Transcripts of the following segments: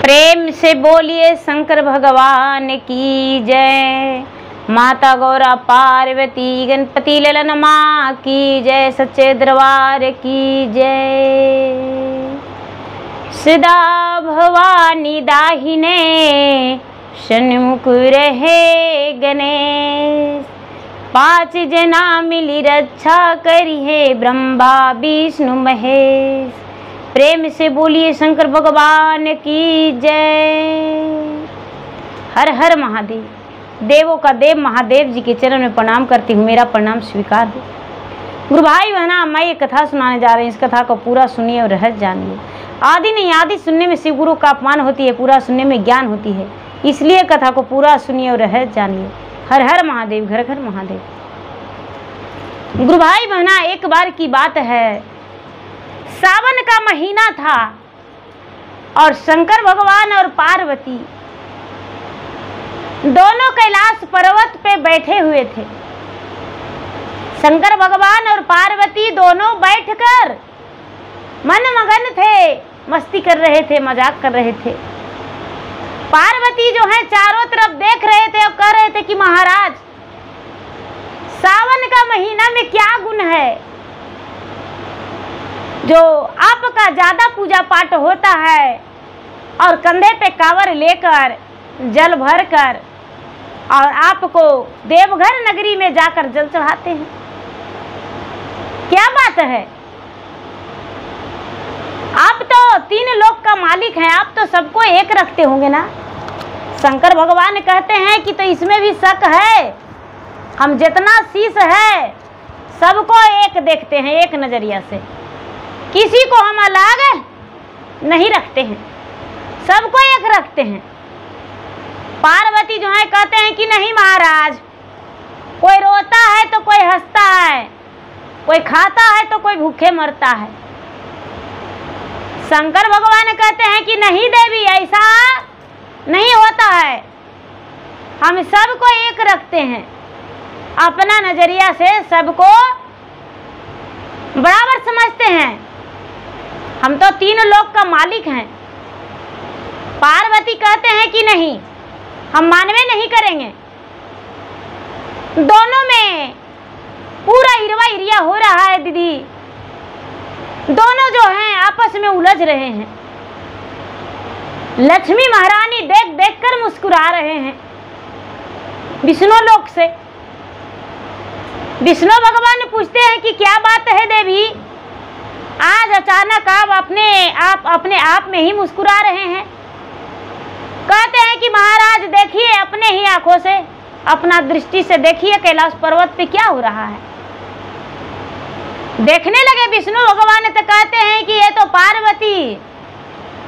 प्रेम से बोलिए शंकर भगवान की जय। माता गौरा पार्वती गणपति ललन माँ की जय। सच्चे दरबार की जय। सदा भवानी दाहिने सन्मुख रहे गणेश। 5 जना मिली रक्षा करी है ब्रह्मा विष्णु महेश। प्रेम से बोलिए शंकर भगवान की जय। हर हर महादेव। देवों का देव महादेव जी के चरण में प्रणाम करती हूँ, मेरा प्रणाम स्वीकार दो। गुरु भाई बहना, मैं ये कथा सुनाने जा रही हूँ, इस कथा को पूरा सुनिए और रहस्य जानिए। आदि नहीं आदि सुनने में शिव गुरु का अपमान होती है, पूरा सुनने में ज्ञान होती है, इसलिए कथा को पूरा सुनिए और रहस्य जानिए। हर हर महादेव, घर घर महादेव। गुरु भाई बहना, एक बार की बात है, सावन का महीना था और शंकर भगवान और पार्वती दोनों कैलाश पर्वत पे बैठे हुए थे। शंकर भगवान और पार्वती दोनों बैठकर मनमगन थे, मस्ती कर रहे थे, मजाक कर रहे थे। पार्वती जो है चारों तरफ देख रहे थे और कह रहे थे कि महाराज, सावन का महीना में क्या गुण है जो आपका ज्यादा पूजा पाठ होता है और कंधे पे कांवर लेकर जल भरकर और आपको देवघर नगरी में जाकर जल चढ़ाते हैं। क्या बात है, आप तो 3 लोक का मालिक हैं, आप तो सबको एक रखते होंगे ना। शंकर भगवान कहते हैं कि तो इसमें भी शक है, हम जितना शीश है सबको एक देखते हैं, एक नजरिया से, किसी को हम अलग नहीं रखते हैं, सबको एक रखते हैं। पार्वती जो है कहते हैं कि नहीं महाराज, कोई रोता है तो कोई हंसता है, कोई खाता है तो कोई भूखे मरता है। शंकर भगवान कहते हैं कि नहीं देवी, ऐसा नहीं होता है, हम सबको एक रखते हैं, अपना नजरिया से सबको बराबर समझते हैं, हम तो 3 लोक का मालिक हैं। पार्वती कहते हैं कि नहीं, हम मानवे नहीं करेंगे। दोनों में पूरा हिरवा हिरिया हो रहा है दीदी, दोनों जो हैं आपस में उलझ रहे हैं। लक्ष्मी महारानी देख देख कर मुस्कुरा रहे हैं विष्णु लोक से। विष्णु भगवान पूछते हैं कि क्या बात है देवी, आज अचानक आप अपने आप में ही मुस्कुरा रहे हैं। कहते हैं कि महाराज देखिए, अपने ही आंखों से, अपना दृष्टि से देखिए कैलाश पर्वत पे क्या हो रहा है। देखने लगे विष्णु भगवान तो कहते हैं कि ये तो पार्वती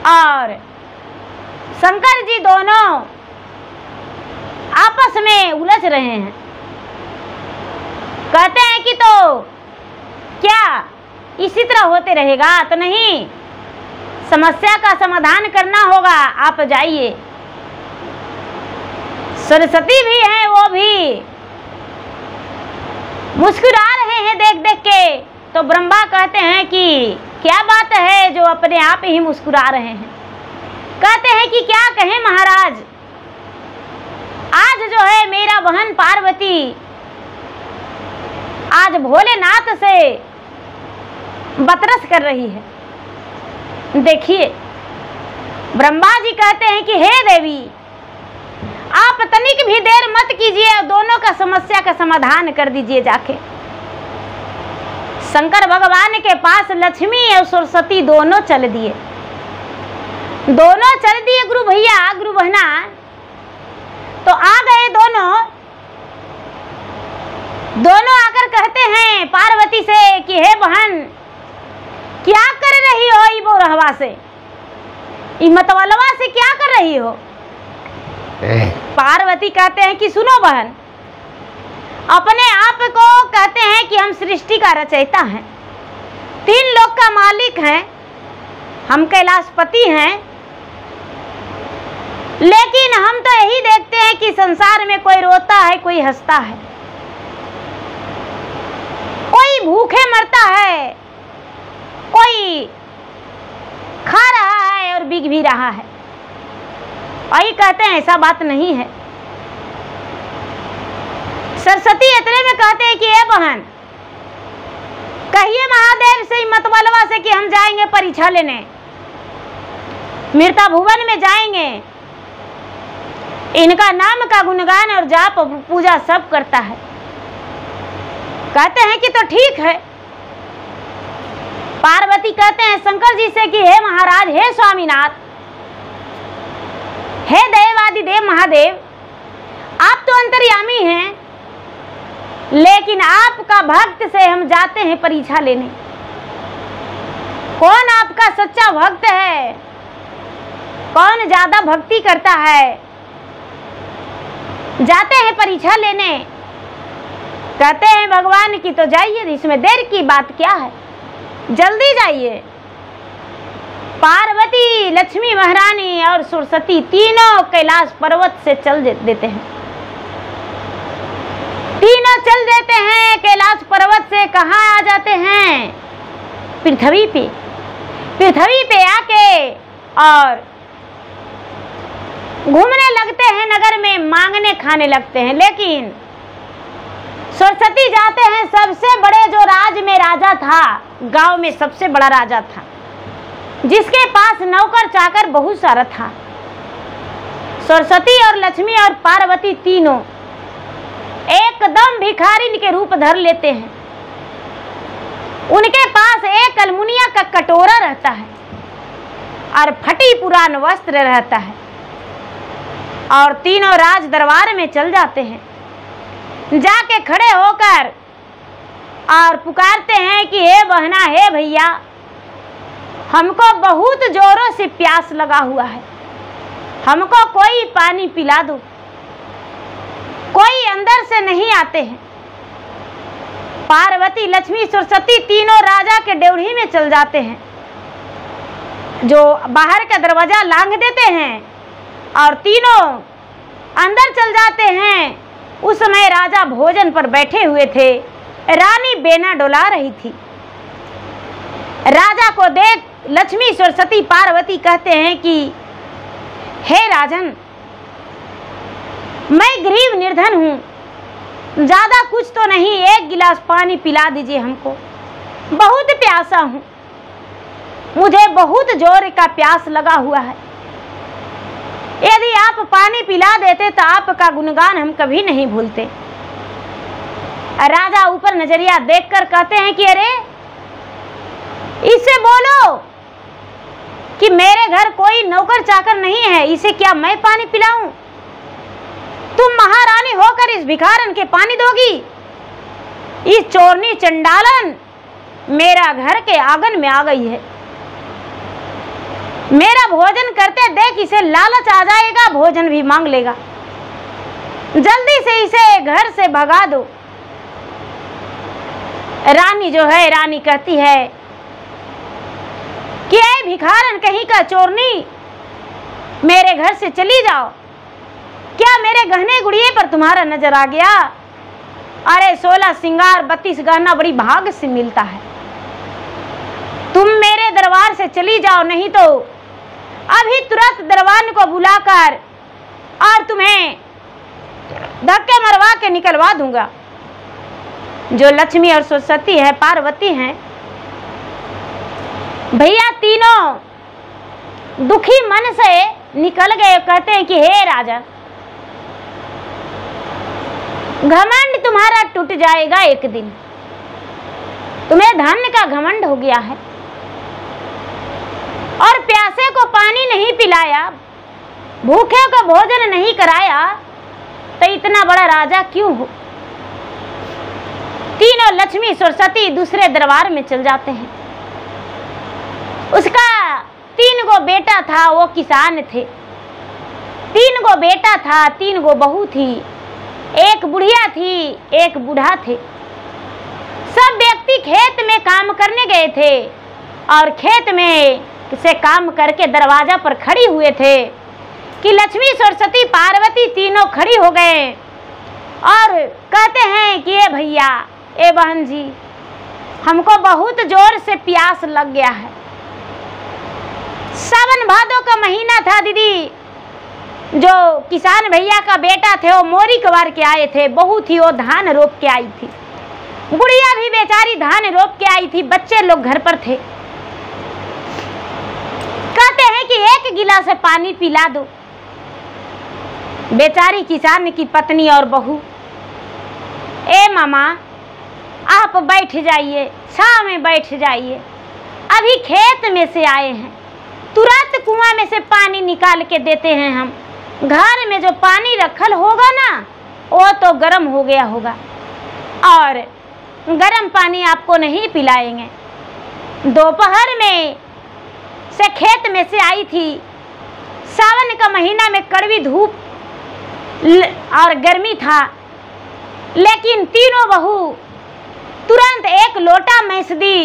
और शंकर जी दोनों आपस में उलझ रहे हैं। कहते हैं कि तो क्या इसी तरह होते रहेगा? तो नहीं, समस्या का समाधान करना होगा, आप जाइए। सरस्वती भी हैं, वो भी मुस्कुरा रहे हैं देख देख के। तो ब्रह्मा कहते हैं कि क्या बात है जो अपने आप ही मुस्कुरा रहे हैं। कहते हैं कि क्या कहें महाराज, आज जो है मेरा बहन पार्वती आज भोलेनाथ से बतरस कर रही है। देखिए, ब्रह्मा जी कहते हैं कि हे देवी, आप तनिक भी देर मत कीजिए, दोनों का समस्या का समाधान कर दीजिए जाके। शंकर भगवान के पास लक्ष्मी और सरस्वती दोनों चल दिए, गुरु भैया गुरु बहना। तो आ गए दोनों आकर कहते हैं पार्वती से कि हे बहन, क्या कर रही हो ई बोरहवा से, ई मतवालवा से क्या कर रही हो? पार्वती कहते हैं कि सुनो बहन, अपने आप को कहते हैं कि हम सृष्टि का रचयिता हैं, 3 लोक का मालिक हैं, हम कैलाशपति हैं, लेकिन हम तो यही देखते हैं कि संसार में कोई रोता है, कोई हंसता है, कोई भूखे मरता है, कोई खा रहा है और बिक भी रहा है। वही कहते हैं ऐसा बात नहीं है। सरस्वती इतने में कहते हैं कि ए बहन, कहिए महादेव से मतबलवा से कि हम जाएंगे परीक्षा लेने, मृता भुवन में जाएंगे, इनका नाम का गुणगान और जाप पूजा सब करता है। कहते हैं कि तो ठीक है। पार्वती कहते हैं शंकर जी से कि हे महाराज, हे स्वामीनाथ, हे देवादिदेव महादेव, आप तो अंतर्यामी हैं, लेकिन आपका भक्त से हम जाते हैं परीक्षा लेने। कौन आपका सच्चा भक्त है, कौन ज्यादा भक्ति करता है, जाते हैं परीक्षा लेने। कहते हैं भगवान की तो जाइए, इसमें देर की बात क्या है, जल्दी जाइए। पार्वती, लक्ष्मी महारानी और सरस्वती तीनों कैलाश पर्वत से चल देते हैं। तीनों चल देते हैं कैलाश पर्वत से। कहाँ आ जाते हैं? पृथ्वी पे। पृथ्वी पे आके और घूमने लगते हैं, नगर में मांगने खाने लगते हैं। लेकिन सरस्वती जाते हैं सबसे बड़े जो राज में राजा था, गांव में सबसे बड़ा राजा था, जिसके पास नौकर चाकर बहुत सारा था। सरस्वती और लक्ष्मी और पार्वती तीनों एकदम भिखारिन के रूप धर लेते हैं। उनके पास एक अलमुनिया का कटोरा रहता है और फटी पुरान वस्त्र रहता है, और तीनों राज दरबार में चल जाते हैं। जाके खड़े होकर और पुकारते हैं कि हे बहना, हे भैया, हमको बहुत जोरों से प्यास लगा हुआ है, हमको कोई पानी पिला दो। कोई अंदर से नहीं आते हैं। पार्वती, लक्ष्मी, सरस्वती तीनों राजा के ड्योढ़ी में चल जाते हैं, जो बाहर का दरवाजा लांघ देते हैं और तीनों अंदर चल जाते हैं। उस समय राजा भोजन पर बैठे हुए थे, रानी बेना डोला रही थी। राजा को देख लक्ष्मी, सरस्वती, पार्वती कहते हैं कि हे राजन, मैं गरीब निर्धन हूँ, ज्यादा कुछ तो नहीं, एक गिलास पानी पिला दीजिए हमको, बहुत प्यासा हूँ, मुझे बहुत जोर का प्यास लगा हुआ है। यदि आप पानी पिला देते तो आपका गुणगान हम कभी नहीं भूलते। राजा ऊपर नजरिया देखकर कहते हैं कि अरे, इससे बोलो कि मेरे घर कोई नौकर चाकर नहीं है, इसे क्या मैं पानी पिलाऊं? तुम महारानी होकर इस भिखारन के पानी दोगी? इस चोरनी चंडालन मेरा घर के आंगन में आ गई है, मेरा भोजन करते देख इसे लालच आ जाएगा, भोजन भी मांग लेगा, जल्दी से इसे घर से भगा दो। रानी जो है, रानी कहती है कि ऐ भिखारन कहीं का चोरनी, मेरे घर से चली जाओ। क्या मेरे गहने गुड़िये पर तुम्हारा नजर आ गया? अरे 16 सिंगार 32 गहना बड़ी भाग से मिलता है, तुम मेरे दरबार से चली जाओ, नहीं तो अभी तुरंत दरबान को बुलाकर और तुम्हें धक्के मरवा के निकलवा दूंगा। जो लक्ष्मी और सरस्वती है, पार्वती हैं, भैया तीनों दुखी मन से निकल गए। कहते हैं कि हे राजा, घमंड तुम्हारा टूट जाएगा एक दिन, तुम्हें धन का घमंड हो गया है और प्यासे को पानी नहीं पिलाया, भूखे को भोजन नहीं कराया, तो इतना बड़ा राजा क्यों हो? तीनों लक्ष्मी, सरस्वती दूसरे दरबार में चल जाते हैं। उसका 3 गो बेटा था, वो किसान थे। 3 गो बेटा था, 3 गो बहू थी, एक बुढ़िया थी, एक बूढ़ा थे। सब व्यक्ति खेत में काम करने गए थे और खेत में से काम करके दरवाजा पर खड़ी हुए थे कि लक्ष्मी, सरस्वती, पार्वती तीनों खड़ी हो गए और कहते हैं कि ए भैया, ए बहन जी, हमको बहुत जोर से प्यास लग गया है। सावन भादों का महीना था दीदी, जो किसान भैया का बेटा थे वो मोरी कबार के आए थे, बहू थी वो धान रोप के आई थी, बुढ़िया भी बेचारी धान रोप के आई थी, बच्चे लोग घर पर थे। कहते हैं कि एक गिलास से पानी पिला दो। बेचारी किसान की पत्नी और बहू, ए मामा आप बैठ जाइए, छांव में बैठ जाइए, अभी खेत में से आए हैं, तुरंत कुआं में से पानी निकाल के देते हैं हम। घर में जो पानी रखल होगा ना वो तो गर्म हो गया होगा और गर्म पानी आपको नहीं पिलाएंगे। दोपहर में से खेत में से आई थी, सावन का महीना में कड़वी धूप और गर्मी था, लेकिन तीनों बहू तुरंत एक लोटा मैस दी,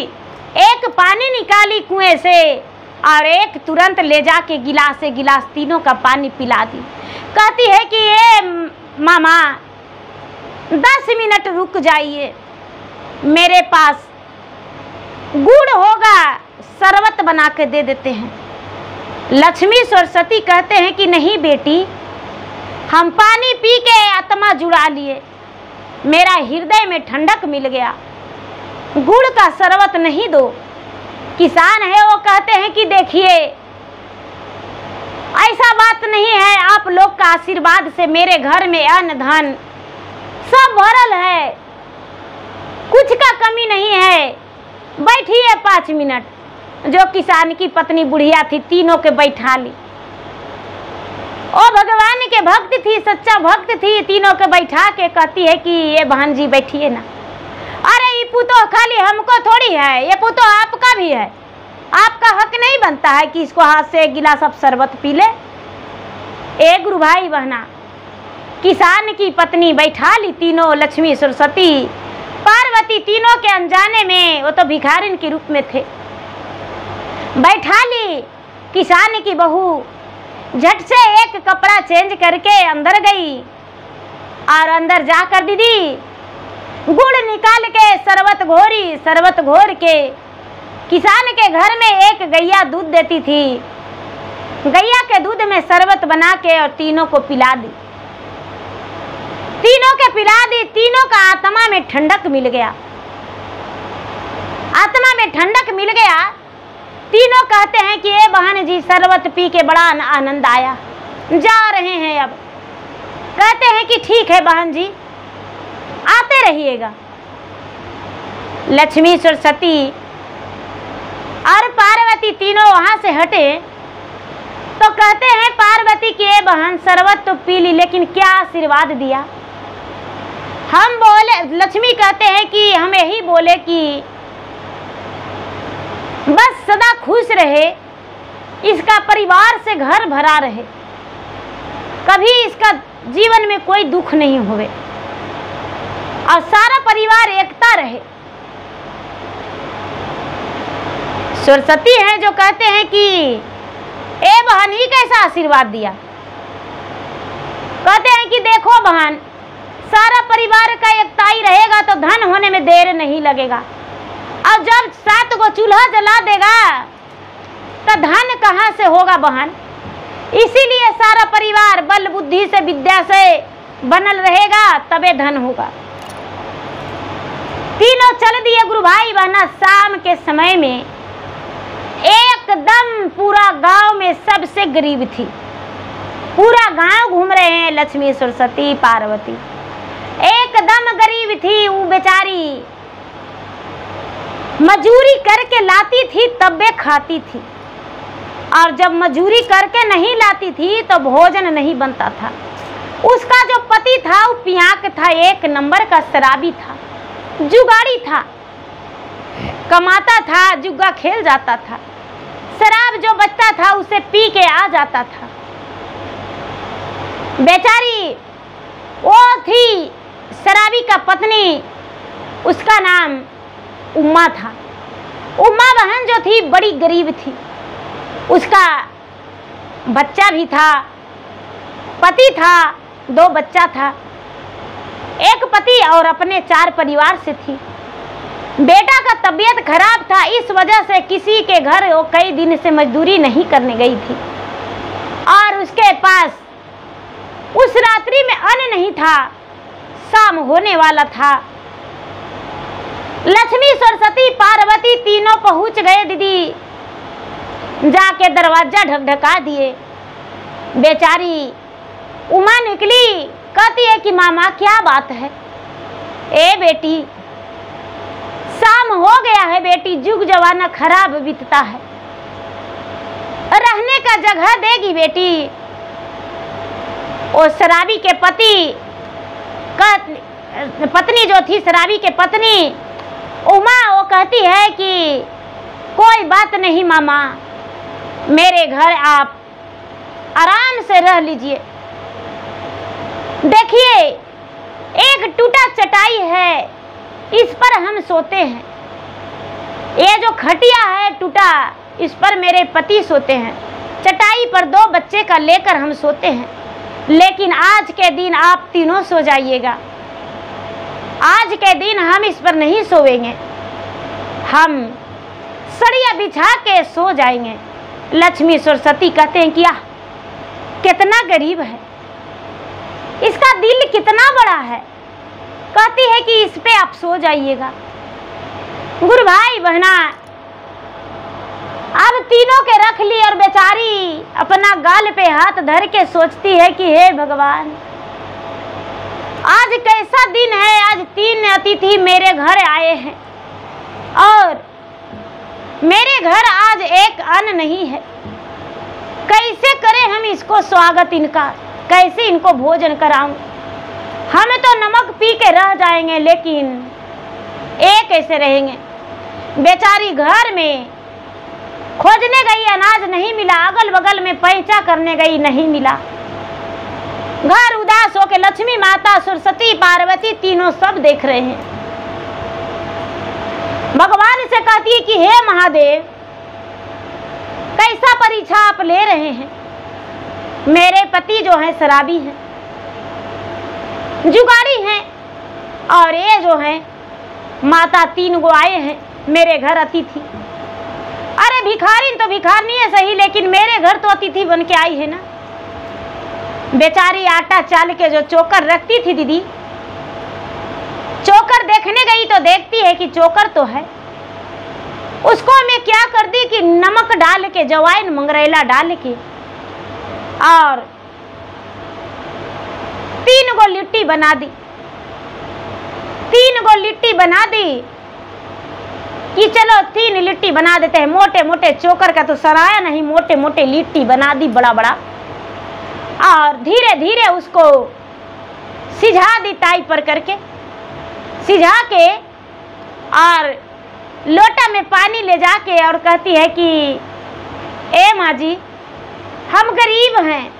एक पानी निकाली कुएं से और एक तुरंत ले जाके गिलास से गिलास तीनों का पानी पिला दी। कहती है कि ये मामा 10 मिनट रुक जाइए, मेरे पास गुड़ होगा, शरबत बना के दे देते हैं। लक्ष्मी सरस्वती कहते हैं कि नहीं बेटी, हम पानी पी के आत्मा जुड़ा लिए, मेरा हृदय में ठंडक मिल गया, गुड़ का शरबत नहीं दो। किसान है वो कहते हैं कि देखिए ऐसा बात नहीं है, आप लोग का आशीर्वाद से मेरे घर में अन्न धन सब भरल है, कुछ का कमी नहीं है, बैठिए 5 मिनट। जो किसान की पत्नी बुढ़िया थी तीनों के बैठा ली, ओ भगवान के भक्त थी, सच्चा भक्त थी, तीनों के बैठा के कहती है कि ये बहन जी बैठिए ना। अरे ये पुतो खाली हमको थोड़ी है, ये पुतो आपका भी है, आपका हक नहीं बनता है कि इसको हाथ से एक गिलास अब शरबत पी ले। एक गुरु भाई बहना, किसान की पत्नी बैठा ली तीनों, लक्ष्मी सरस्वती पार्वती तीनों के अनजाने में, वो तो भिखारिन के रूप में थे, बैठा ली। किसान की बहू झट से एक कपड़ा चेंज करके अंदर गई और अंदर जाकर दीदी गुड़ निकाल के शरबत घोरी। शरबत घोर के किसान के घर में एक गैया दूध देती थी, गैया के दूध में शरबत बना के और तीनों को पिला दी, तीनों के पिला दी। तीनों का आत्मा में ठंडक मिल गया, आत्मा में ठंडक मिल गया। तीनों कहते हैं कि ये बहन जी शरबत पी के बड़ा आनंद आया, जा रहे हैं अब। कहते हैं कि ठीक है बहन जी, आते रहिएगा। लक्ष्मी सरस्वती और पार्वती तीनों वहां से हटे तो कहते हैं पार्वती की ये बहन शरबत तो पी ली, लेकिन क्या आशीर्वाद दिया। हम बोले, लक्ष्मी कहते हैं कि हम यही बोले कि बस सदा खुश रहे, इसका परिवार से घर भरा रहे, कभी इसका जीवन में कोई दुख नहीं होवे और सारा परिवार एकता रहे। सरस्वती हैं जो कहते हैं कि ए बहन ही कैसा आशीर्वाद दिया। कहते हैं कि देखो बहन, सारा परिवार का एकताई रहेगा तो धन होने में देर नहीं लगेगा, और जब 7 को चूल्हा जला देगा तो धन कहाँ से होगा बहन। इसीलिए सारा परिवार बल बुद्धि से विद्या से बनल रहेगा तबे धन होगा। तीनों चल दिए गुरु भाई बहना। शाम के समय में एकदम पूरा गांव में सबसे गरीब थी, पूरा गांव घूम रहे हैं लक्ष्मी सरस्वती पार्वती, एकदम गरीब थी। वो बेचारी मजूरी करके लाती थी तबे खाती थी, और जब मजूरी करके नहीं लाती थी तो भोजन नहीं बनता था। उसका जो पति था वो पियाक था, 1 नंबर का शराबी था, जुगाड़ी था, कमाता था, जुग्गा खेल जाता था, शराब जो बचता था उसे पी के आ जाता था। बेचारी वो थी शराबी का पत्नी, उसका नाम उम्मा था। उम्मा बहन जो थी बड़ी गरीब थी, उसका बच्चा भी था, पति था, 2 बच्चा था, एक पति और अपने 4 परिवार से थी। बेटा का तबीयत खराब था, इस वजह से किसी के घर वो कई दिन से मजदूरी नहीं करने गई थी, और उसके पास अन्न नहीं था, शाम होने वाला था। लक्ष्मी, सरस्वती, पार्वती तीनों पहुंच गए दीदी, जाके दरवाजा ढकढका दिए। बेचारी उमा निकली, कहती है कि मामा क्या बात है? ए बेटी, शाम हो गया है बेटी, जुग जमाना खराब बीतता है, रहने का जगह देगी बेटी? वो शराबी के पत्नी जो थी, शराबी के पत्नी उमा, वो कहती है कि कोई बात नहीं मामा, मेरे घर आप आराम से रह लीजिए। देखिए, एक टूटा चटाई है, इस पर हम सोते हैं। ये जो खटिया है टूटा, इस पर मेरे पति सोते हैं। चटाई पर 2 बच्चे का लेकर हम सोते हैं। लेकिन आज के दिन आप तीनों सो जाइएगा। आज के दिन हम इस पर नहीं सोएंगे, हम सड़िया बिछा के सो जाएंगे। लक्ष्मी, सरस्वती कहते हैं कि आह, कितना गरीब है, इसका दिल कितना बड़ा है। कहती है कि इस पे आप सो जाइएगा। गुरु भाई बहना, अब तीनों के रख ली और बेचारी अपना गाल पे हाथ धर के सोचती है कि हे भगवान, आज कैसा दिन है। आज 3 अतिथि मेरे घर आए हैं और मेरे घर आज एक अन्न नहीं है। कैसे करें हम इसको स्वागत इनका, कैसे इनको भोजन कराऊं? हम तो नमक पी के रह जाएंगे, लेकिन ये कैसे रहेंगे? बेचारी घर में खोजने गई, अनाज नहीं मिला। अगल बगल में पैंचा करने गई, नहीं मिला। घर उदास होकर लक्ष्मी माता, सरस्वती, पार्वती तीनों सब देख रहे हैं। भगवान से कहती है कि हे महादेव, कैसा परीक्षा आप ले रहे हैं? मेरे पति जो है शराबी हैं, जुगाड़ी हैं, और ये जो है माता 3 गो आए हैं मेरे घर अतिथि। अरे भिखारी तो भिखारनी है सही, लेकिन मेरे घर तो अतिथि बन के आई है ना। बेचारी आटा चाल के जो चोकर रखती थी दीदी, चोकर देखने गई तो देखती है कि चोकर तो है, उसको मैं क्या कर दी कि नमक डाल के, जवाइन मंगरेला डाल के, और 3 गो लिट्टी बना दी। 3 गो लिट्टी बना दी कि चलो 3 लिट्टी बना देते हैं। मोटे मोटे चोकर का तो सराया नहीं, मोटे मोटे लिट्टी बना दी, बड़ा बड़ा, और धीरे धीरे उसको सिझा दी, ताई पर करके सिझा के, और लोटा में पानी ले जाके, और कहती है कि ए माँ जी, हम गरीब हैं,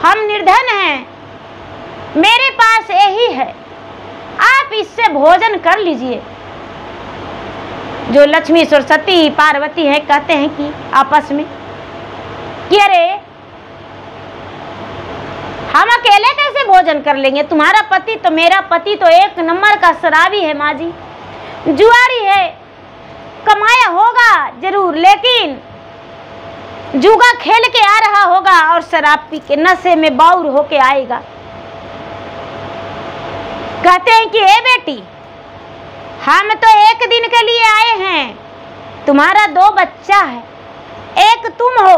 हम निर्धन हैं, मेरे पास यही है, आप इससे भोजन कर लीजिए। जो लक्ष्मी, सरस्वती, पार्वती है, कहते हैं कि आपस में कि अरे हम अकेले कैसे भोजन कर लेंगे? तुम्हारा पति तो, मेरा पति तो 1 नंबर का शराबी है माँ जी, जुआरी है, कमाया होगा जरूर, लेकिन जुआ खेल के आ रहा होगा और शराब पी के नशे में बाउर होके आएगा। कहते हैं कि हे बेटी, हम तो 1 दिन के लिए आए हैं, तुम्हारा 2 बच्चा है, एक तुम हो,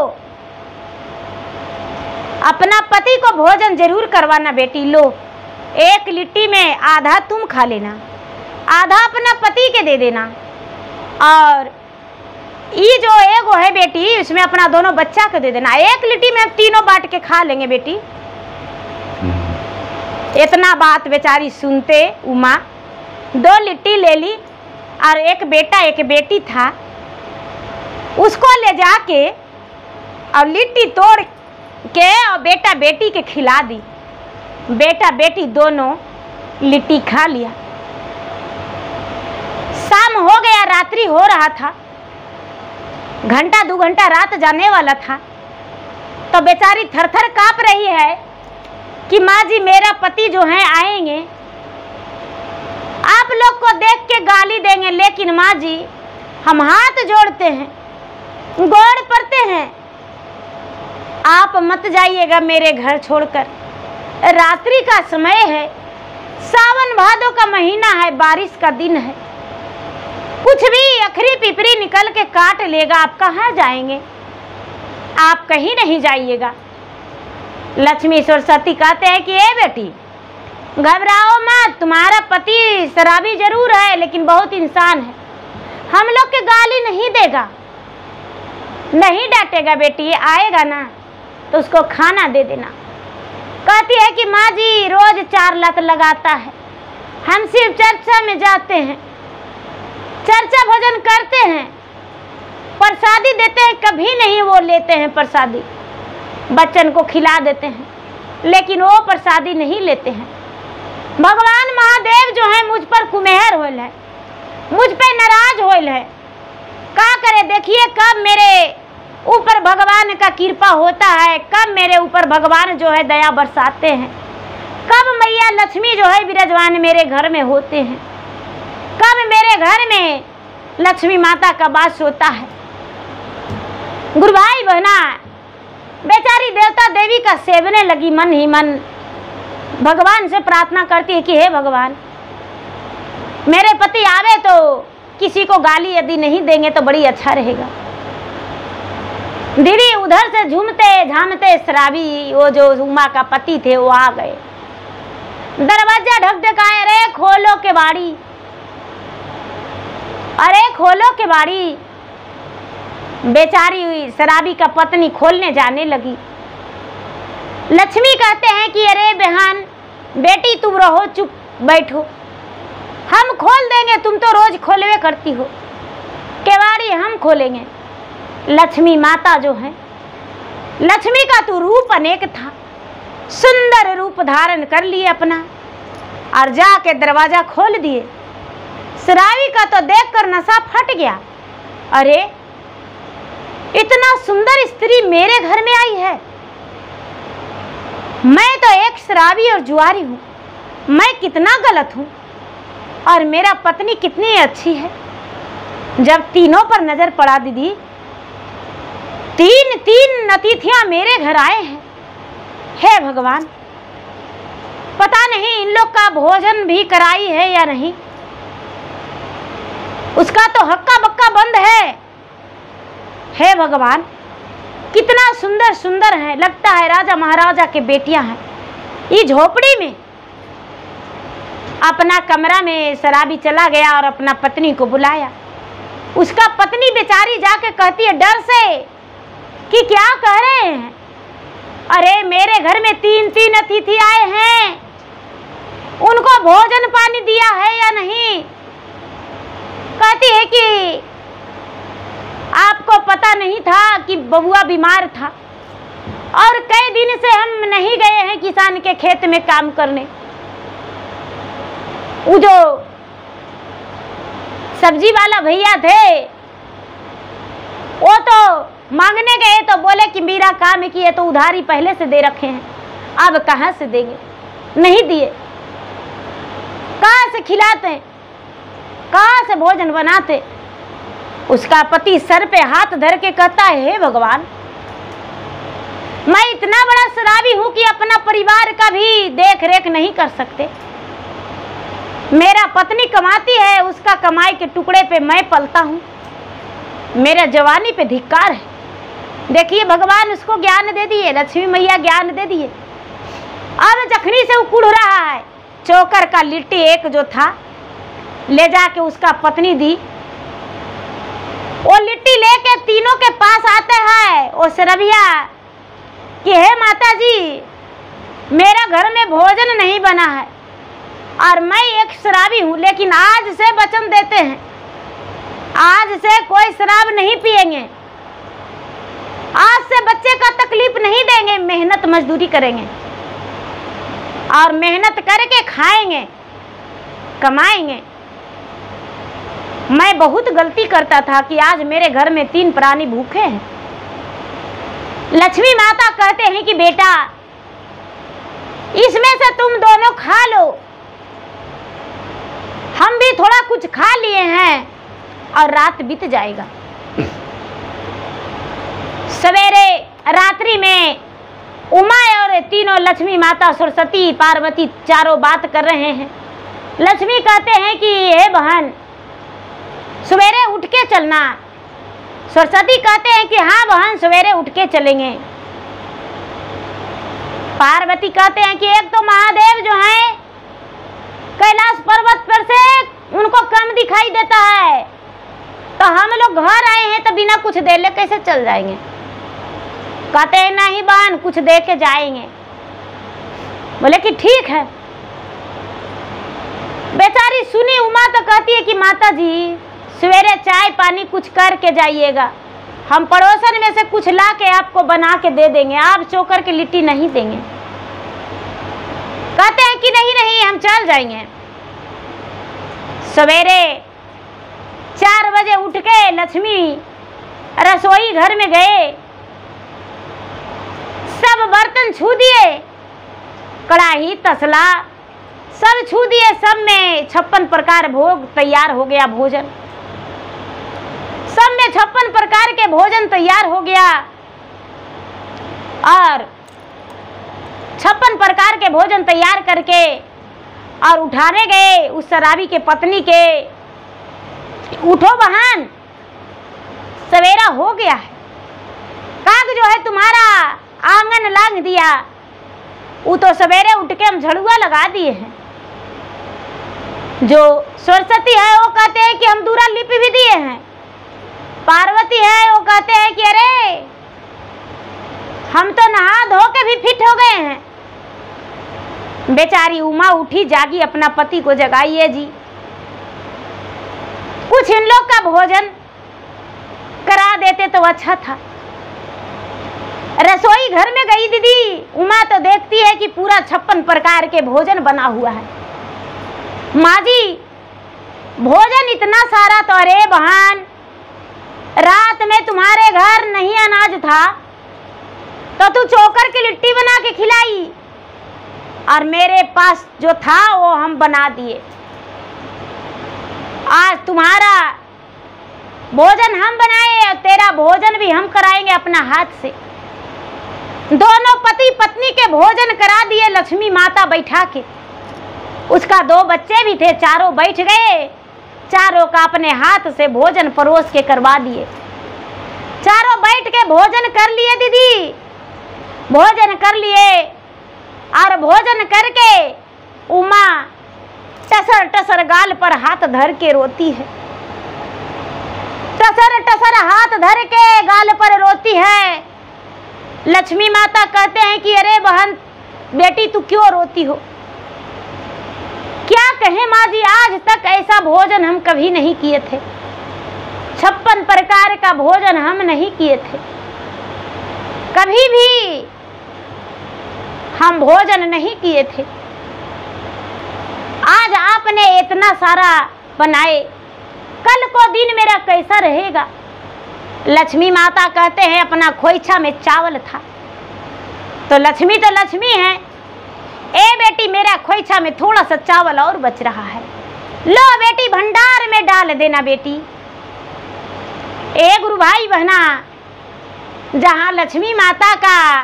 अपना पति को भोजन जरूर करवाना बेटी। लो, 1 लिट्टी में आधा तुम खा लेना, आधा अपना पति के दे देना, और ये जो एगो है बेटी, इसमें अपना दोनों बच्चा को दे देना। 1 लिट्टी में हम तीनों बांट के खा लेंगे बेटी। इतना बात बेचारी सुनते उमा 2 लिट्टी ले ली, और एक बेटा एक बेटी था, उसको ले जाके और लिट्टी तोड़ के और बेटा बेटी के खिला दी। बेटा बेटी दोनों लिट्टी खा लिया। शाम हो गया, रात्रि हो रहा था, 1-2 घंटा रात जाने वाला था, तो बेचारी थरथर कांप रही है कि माँ जी, मेरा पति जो है आएंगे, आप लोग को देख के गाली देंगे, लेकिन माँ जी हम हाथ जोड़ते हैं, गौर पड़ते हैं, आप मत जाइएगा मेरे घर छोड़कर। रात्रि का समय है, सावन भादों का महीना है, बारिश का दिन है। कुछ भी अखरी पिपरी निकल के काट लेगा, आप कहाँ जाएंगे? आप कहीं नहीं जाइएगा। लक्ष्मी सरस्वती कहते हैं कि ए बेटी, घबराओ मत, तुम्हारा पति शराबी जरूर है लेकिन बहुत इंसान है, हम लोग के गाली नहीं देगा, नहीं डांटेगा। बेटी आएगा ना तो उसको खाना दे देना। कहती है कि माँ जी रोज 4 लत लगाता है, हम सिर्फ चर्चा में जाते हैं, चर्चा भजन करते हैं, प्रसादी देते हैं, कभी नहीं वो लेते हैं प्रसादी, बच्चन को खिला देते हैं लेकिन वो प्रसादी नहीं लेते हैं। भगवान महादेव जो है मुझ पर कुमेहर होल है, मुझ पे नाराज होल है। क्या करे? देखिए कब मेरे ऊपर भगवान का कृपा होता है, कब मेरे ऊपर भगवान जो है दया बरसाते हैं, कब मैया लक्ष्मी जो है विराजमान मेरे घर में होते हैं, कब मेरे घर में लक्ष्मी माता का वास होता है। गुरु भाई बहना, बेचारी देवता देवी का सेवने लगी, मन ही मन भगवान से प्रार्थना करती है कि हे भगवान, मेरे पति आवे तो किसी को गाली यदि नहीं देंगे तो बड़ी अच्छा रहेगा। दीदी उधर से झूमते झामते शराबी वो जो उमा का पति थे वो आ गए, दरवाजा ढकढकाए, अरे खोलो केवाड़ी, अरे खोलो केवाड़ी। बेचारी शराबी का पत्नी खोलने जाने लगी। लक्ष्मी कहते हैं कि अरे बहन बेटी तुम रहो, चुप बैठो, हम खोल देंगे, तुम तो रोज खोलवे करती हो, केवाड़ी हम खोलेंगे। लक्ष्मी माता जो है, लक्ष्मी का तो रूप अनेक था, सुंदर रूप धारण कर लिए अपना और जाके दरवाजा खोल दिए। शराबी का तो देखकर नशा फट गया, अरे इतना सुंदर स्त्री मेरे घर में आई है, मैं तो एक शराबी और जुआरी हूँ, मैं कितना गलत हूँ और मेरा पत्नी कितनी अच्छी है। जब तीनों पर नजर पड़ा दीदी, तीन अतिथियां मेरे घर आए हैं। हे भगवान, पता नहीं इन लोग का भोजन भी कराई है या नहीं, उसका तो हक्का बक्का बंद है। हे भगवान, कितना सुंदर सुंदर है, लगता है राजा महाराजा के बेटियां हैं। ये झोपड़ी में अपना कमरा में शराबी चला गया और अपना पत्नी को बुलाया। उसका पत्नी बेचारी जाके कहती है डर से कि क्या कह रहे हैं, अरे मेरे घर में 3 अतिथि आए हैं, उनको भोजन पानी दिया है या नहीं। कहती है कि आपको पता नहीं था कि बबुआ बीमार था और कई दिन से हम नहीं गए हैं किसान के खेत में काम करने। वो जो सब्जी वाला भैया थे वो तो मांगने गए तो बोले कि मेरा काम किए तो उधारी पहले से दे रखे हैं, अब कहाँ से देंगे, नहीं दिए, कहाँ से खिलाते, कहाँ से भोजन बनाते। उसका पति सर पे हाथ धर के कहता है हे भगवान, मैं इतना बड़ा शराबी हूं कि अपना परिवार का भी देख रेख नहीं कर सकते। मेरा पत्नी कमाती है, उसका कमाई के टुकड़े पे मैं पलता हूं, मेरा जवानी पे धिक्कार है। देखिए भगवान उसको ज्ञान दे दिए, लक्ष्मी मैया ज्ञान दे दिए। अब जखनी से वो कुड़ रहा है, चोकर का लिट्टी एक जो था ले जाके उसका पत्नी दी। वो लिट्टी लेके तीनों के पास आते हैं वो शराबिया कि हे माता जी, मेरा घर में भोजन नहीं बना है और मैं एक शराबी हूँ, लेकिन आज से वचन देते हैं, आज से कोई शराब नहीं पिएंगे, आज से बच्चे का तकलीफ नहीं देंगे, मेहनत मजदूरी करेंगे और मेहनत करके खाएंगे, कमाएंगे। मैं बहुत गलती करता था कि आज मेरे घर में 3 प्राणी भूखे हैं। लक्ष्मी माता कहते हैं कि बेटा इसमें से तुम दोनों खा लो, हम भी थोड़ा कुछ खा लिए हैं और रात बीत जाएगा। सवेरे रात्रि में उमा और तीनों लक्ष्मी माता, सरस्वती, पार्वती चारों बात कर रहे हैं। लक्ष्मी कहते हैं कि हे बहन सवेरे उठ के चलना। सरस्वती कहते हैं कि हाँ बहन सवेरे उठ के चलेंगे। पार्वती कहते हैं कि एक तो महादेव जो हैं कैलाश पर्वत पर से उनको कम दिखाई देता है, तो हम लोग घर आए हैं तो बिना कुछ दे ले कैसे चल जाएंगे। कहते हैं नहीं बहन कुछ दे के जाएंगे। बोले कि ठीक है। बेचारी सुनी उमा तो कहती है कि माता जी सवेरे चाय पानी कुछ करके जाइएगा, हम पड़ोसन में से कुछ ला के आपको बना के दे देंगे, आप चोकर के लिट्टी नहीं देंगे। कहते हैं कि नहीं नहीं हम चल जाएंगे। सवेरे 4 बजे उठ के लक्ष्मी रसोई घर में गए, सब बर्तन छू दिए, कढ़ाई तसला सब छू दिए, सब में 56 प्रकार भोग तैयार हो गया। भोजन सब में 56 प्रकार के भोजन तैयार हो गया और 56 प्रकार के भोजन तैयार करके और उठाने गए उस शराबी के पत्नी के। उठो बहन सवेरा हो गया है, काग जो है तुम्हारा आंगन लांग दिया, वो तो सवेरे उठ के हम झड़ुआ लगा दिए हैं। जो सरस्वती है वो कहते हैं कि हम दूरा लिप भी दिए हैं। पार्वती है वो कहते हैं कि अरे हम तो नहा धो के भी फिट हो गए हैं। बेचारी उमा उठी जागी, अपना पति को जगाइए जी, कुछ इन लोग का भोजन करा देते तो अच्छा था। रसोई घर में गई दीदी उमा तो देखती है कि पूरा 56 प्रकार के भोजन बना हुआ है। माँ जी भोजन इतना सारा तो अरे बहन रात में तुम्हारे घर नहीं अनाज था तो तू चोकर की लिट्टी बना के खिलाई और मेरे पास जो था वो हम बना दिए। आज तुम्हारा भोजन हम बनाए और तेरा भोजन भी हम कराएंगे अपना हाथ से। दोनों पति पत्नी के भोजन करा दिए लक्ष्मी माता बैठा के। उसका 2 बच्चे भी थे, चारों बैठ गए, चारों का अपने हाथ से भोजन परोस के करवा दिए। चारों बैठ के भोजन कर लिए दीदी, भोजन कर लिए और भोजन करके उमा टसर टसर गाल पर हाथ धर के रोती है। टसर टसर हाथ धर के गाल पर रोती है। लक्ष्मी माता कहते हैं कि अरे बहन बेटी तू क्यों रोती हो। क्या कहें माँ जी, आज तक ऐसा भोजन हम कभी नहीं किए थे। 56 प्रकार का भोजन हम नहीं किए थे, कभी भी हम भोजन नहीं किए थे। आज आपने इतना सारा बनाए, कल को दिन मेरा कैसा रहेगा। लक्ष्मी माता कहते हैं अपना खोइछा में चावल था, तो लक्ष्मी है, ए बेटी मेरा खोइछा में थोड़ा सा चावल और बच रहा है, लो बेटी भंडार में डाल देना बेटी। ए गुरु भाई बहना, जहाँ लक्ष्मी माता का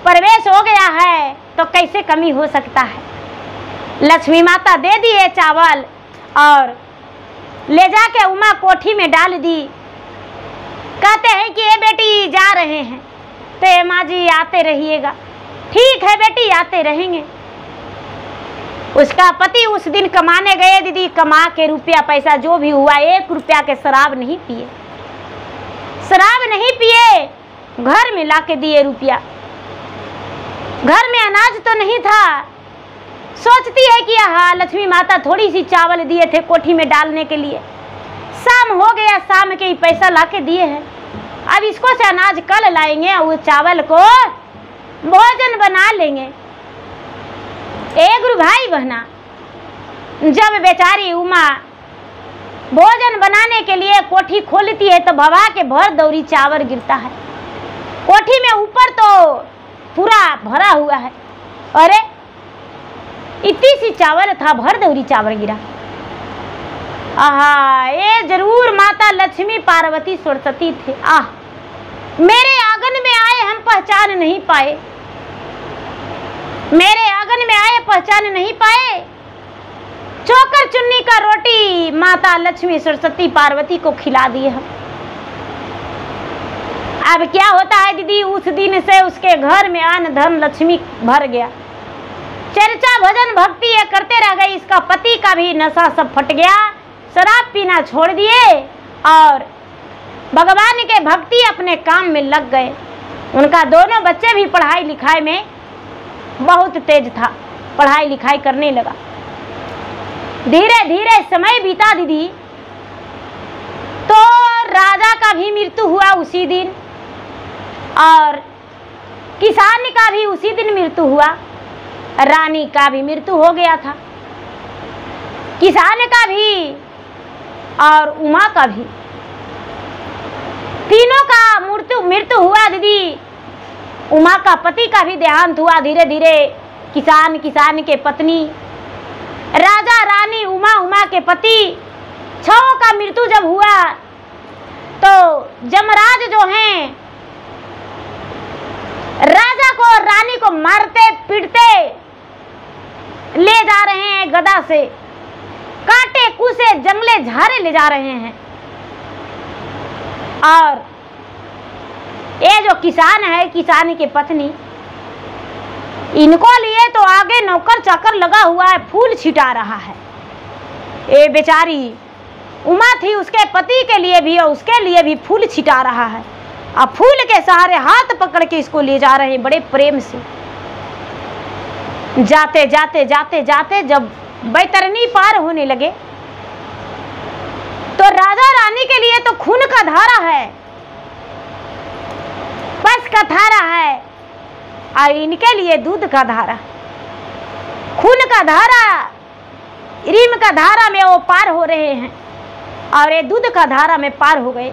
प्रवेश हो गया है तो कैसे कमी हो सकता है। लक्ष्मी माता दे दिए चावल और ले जाके उमा कोठी में डाल दी। कहते हैं कि ये बेटी जा रहे हैं तो ये माँ जी आते रहिएगा। ठीक है बेटी आते रहेंगे। उसका पति उस दिन कमाने गए दीदी, कमा के रुपया पैसा जो भी हुआ 1 रुपया के शराब नहीं पिए, शराब नहीं पिए, घर में लाके दिए रुपया। घर में अनाज तो नहीं था। सोचती है कि हाँ लक्ष्मी माता थोड़ी सी चावल दिए थे कोठी में डालने के लिए, शाम हो गया, शाम के ही पैसा लाके दिए हैं, अब इसको से अनाज कल लाएंगे और चावल को भोजन बना लेंगे। ए गुरु भाई बहना, जब बेचारी उमा भोजन बनाने के लिए कोठी खोलती है तो भवा के भर दौरी चावल गिरता है। कोठी में ऊपर तो पूरा भरा हुआ है, अरे इतनी सी चावल था, भर दौरी चावल गिरा। आहा, ये जरूर माता लक्ष्मी पार्वती सरस्वती थे। आह, मेरे आंगन में आए हम पहचान नहीं पाए। मेरे आंगन में आए पहचान नहीं पाए, चोकर चुन्नी का रोटी माता लक्ष्मी सरस्वती पार्वती को खिला दिए हम। अब क्या होता है दीदी, उस दिन से उसके घर में अन्न धन लक्ष्मी भर गया। चर्चा भजन भक्ति ये करते रह गए। इसका पति का भी नशा सब फट गया, शराब पीना छोड़ दिए और भगवान के भक्ति अपने काम में लग गए। उनका दोनों बच्चे भी पढ़ाई लिखाई में बहुत तेज था, पढ़ाई लिखाई करने लगा। धीरे धीरे समय बीता दीदी, तो राजा का भी मृत्यु हुआ उसी दिन और किसान का भी उसी दिन मृत्यु हुआ। रानी का भी मृत्यु हो गया था, किसान का भी और उमा का भी, तीनों का मृत्यु हुआ दीदी। उमा का पति का भी देहांत हुआ धीरे धीरे। किसान के पत्नी, राजा रानी, उमा के पति, छहों का मृत्यु जब हुआ तो जमराज जो हैं राजा को और रानी को मारते पीटते ले जा रहे हैं, गदा से काटे कूसे जंगले झारे ले जा रहे हैं। और ये जो किसान है, किसान की पत्नी, इनको लिए तो आगे नौकर चाकर लगा हुआ है, फूल छिटा रहा है। ये बेचारी उमा थी, उसके पति के लिए भी और उसके लिए भी फूल छिटा रहा है। अब फूल के सहारे हाथ पकड़ के इसको ले जा रहे हैं बड़े प्रेम से। जाते जाते जाते जाते जब बैतरनी पार होने लगे तो राजा रानी के लिए तो खून का धारा है, बस का धारा है, और इनके लिए दूध का धारा। खून का धारा, रीम का धारा में वो पार हो रहे हैं और ये दूध का धारा में पार हो गए।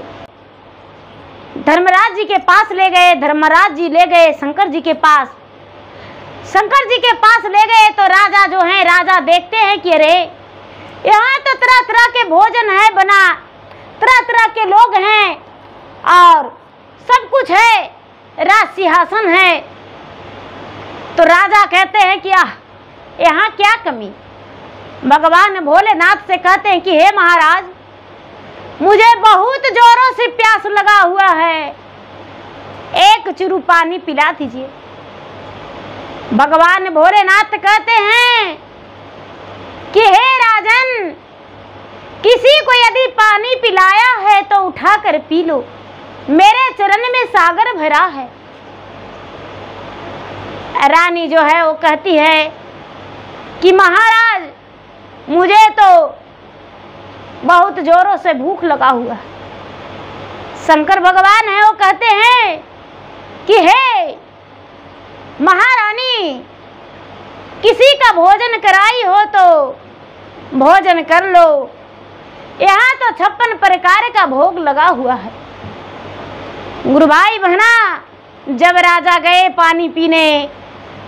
धर्मराज जी के पास ले गए, धर्मराज जी ले गए शंकर जी के पास। शंकर जी के पास ले गए तो राजा जो है, राजा देखते हैं कि अरे यहाँ तो तरह तरह के भोजन है बना, तरह तरह के लोग हैं और सब कुछ है, राज सिंहासन है। तो राजा कहते हैं कि यहाँ क्या कमी। भगवान भोलेनाथ से कहते हैं कि हे महाराज, मुझे बहुत जोरों से प्यास लगा हुआ है, एक चुरू पानी पिला दीजिए। भगवान भोलेनाथ कहते हैं कि हे राजन, किसी को यदि पानी पिलाया है तो उठाकर पी लो, मेरे चरण में सागर भरा है। रानी जो है वो कहती है कि महाराज, मुझे तो बहुत जोरों से भूख लगा हुआ है। शंकर भगवान है वो कहते हैं कि हे महारानी, किसी का भोजन कराई हो तो भोजन कर लो, यहाँ तो 56 प्रकार का भोग लगा हुआ है। गुरु भाई बहना, जब राजा गए पानी पीने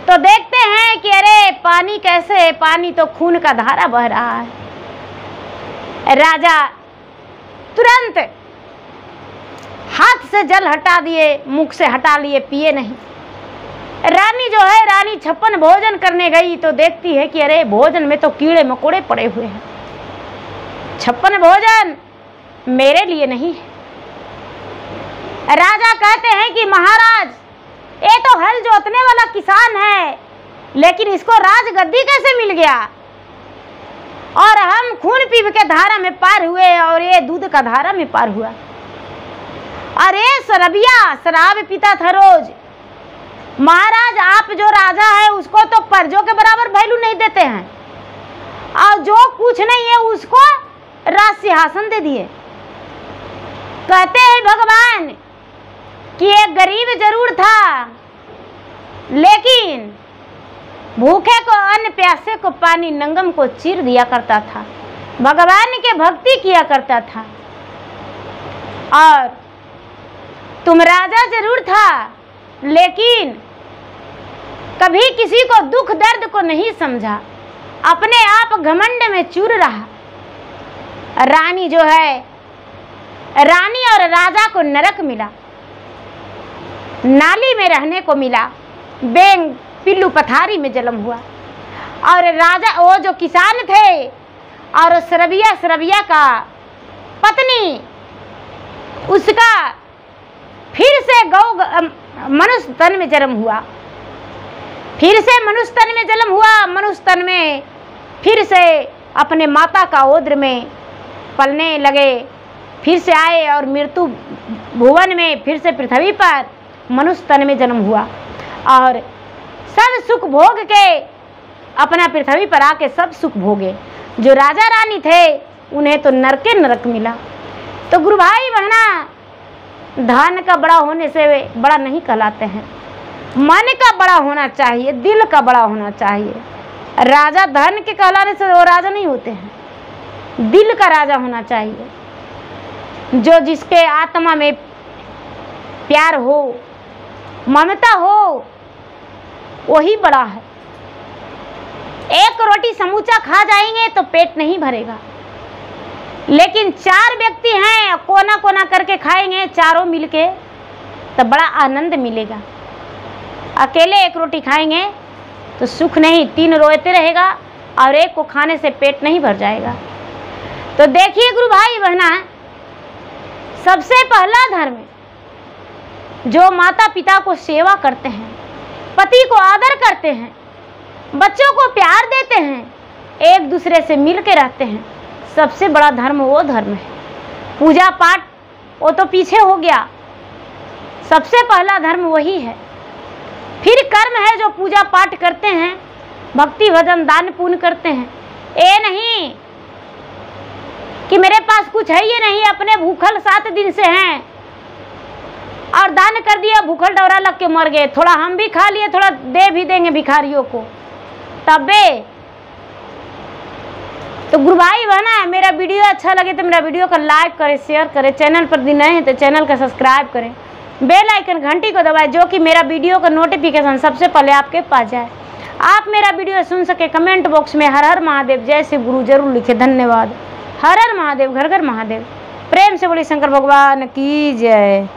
तो देखते हैं कि अरे पानी कैसे, पानी तो खून का धारा बह रहा है। राजा तुरंत हाथ से जल हटा दिए, मुख से हटा लिए, पिए नहीं। रानी जो है, रानी 56 भोजन करने गई तो देखती है कि अरे भोजन में तो कीड़े मकोड़े पड़े हुए हैं, 56 भोजन मेरे लिए नहीं है। राजा कहते हैं कि महाराज, ये तो हल जोतने वाला किसान है, लेकिन इसको राजगद्दी कैसे मिल गया, और हम खून पीव के धारा में पार हुए और ये दूध का धारा में पार हुआ। अरे शराबिया शराब पीता था रोज। महाराज, आप जो राजा है उसको तो प्रजों के बराबर वैल्यू नहीं देते हैं, और जो कुछ नहीं है उसको राज सिंहासन दे दिए। कहते हैं भगवान कि एक गरीब जरूर था, लेकिन भूखे को अन्न, प्यासे को पानी, नंगम को चीर दिया करता था, भगवान के भक्ति किया करता था। और तुम राजा जरूर था, लेकिन कभी किसी को दुख दर्द को नहीं समझा, अपने आप घमंड में चूर रहा। रानी जो है, रानी और राजा को नरक मिला, नाली में रहने को मिला, पिल्लू पथारी में जन्म हुआ। और राजा वो जो किसान थे और सरबिया का पत्नी, उसका फिर से मनुष्य तन में जन्म हुआ। फिर से मनुष्य तन में जन्म हुआ। मनुष्य तन में फिर से अपने माता का ओद्र में पलने लगे। फिर से आए और मृत्यु भुवन में फिर से पृथ्वी पर मनुष्य तन में जन्म हुआ और सब सुख भोग के अपना पृथ्वी पर आके सब सुख भोगे। जो राजा रानी थे उन्हें तो नरके नरक मिला। तो गुरु भाई बहना, धन का बड़ा होने से वे बड़ा नहीं कहलाते हैं। मन का बड़ा होना चाहिए, दिल का बड़ा होना चाहिए। राजा धन के कहलाने से वो राजा नहीं होते हैं, दिल का राजा होना चाहिए। जो जिसके आत्मा में प्यार हो, ममता हो, वही बड़ा है। एक रोटी समूचा खा जाएंगे तो पेट नहीं भरेगा, लेकिन 4 व्यक्ति हैं कोना कोना करके खाएंगे चारों मिलके तो बड़ा आनंद मिलेगा। अकेले एक रोटी खाएंगे तो सुख नहीं, 3 रोते रहेगा और एक को खाने से पेट नहीं भर जाएगा। तो देखिए गुरु भाई बहना, सबसे पहला धर्म जो माता पिता को सेवा करते हैं, पति को आदर करते हैं, बच्चों को प्यार देते हैं, एक दूसरे से मिल के रहते हैं, सबसे बड़ा धर्म वो धर्म है। पूजा पाठ वो तो पीछे हो गया, सबसे पहला धर्म वही है। फिर कर्म है जो पूजा पाठ करते हैं, भक्ति भजन दान पुण्य करते हैं। ये नहीं कि मेरे पास कुछ है ये नहीं, अपने भूखल 7 दिन से हैं और दान कर दिया, भूखल डोरा लग के मर गए, थोड़ा हम भी खा लिए, थोड़ा दे भी देंगे भिखारियों को तबे। तो गुरु भाई बहना, मेरा वीडियो अच्छा लगे तो मेरा वीडियो को लाइक करें, शेयर करें, चैनल पर नए हैं तो चैनल का सब्सक्राइब करें, बेल आइकन घंटी को दबाएं, जो कि मेरा वीडियो का नोटिफिकेशन सबसे पहले आपके पास जाए। आप मेरा वीडियो सुन सके, कमेंट बॉक्स में हर हर महादेव जय शिव गुरु जरूर लिखे। धन्यवाद। हर हर महादेव, घर घर महादेव। प्रेम से बोली शंकर भगवान की जय।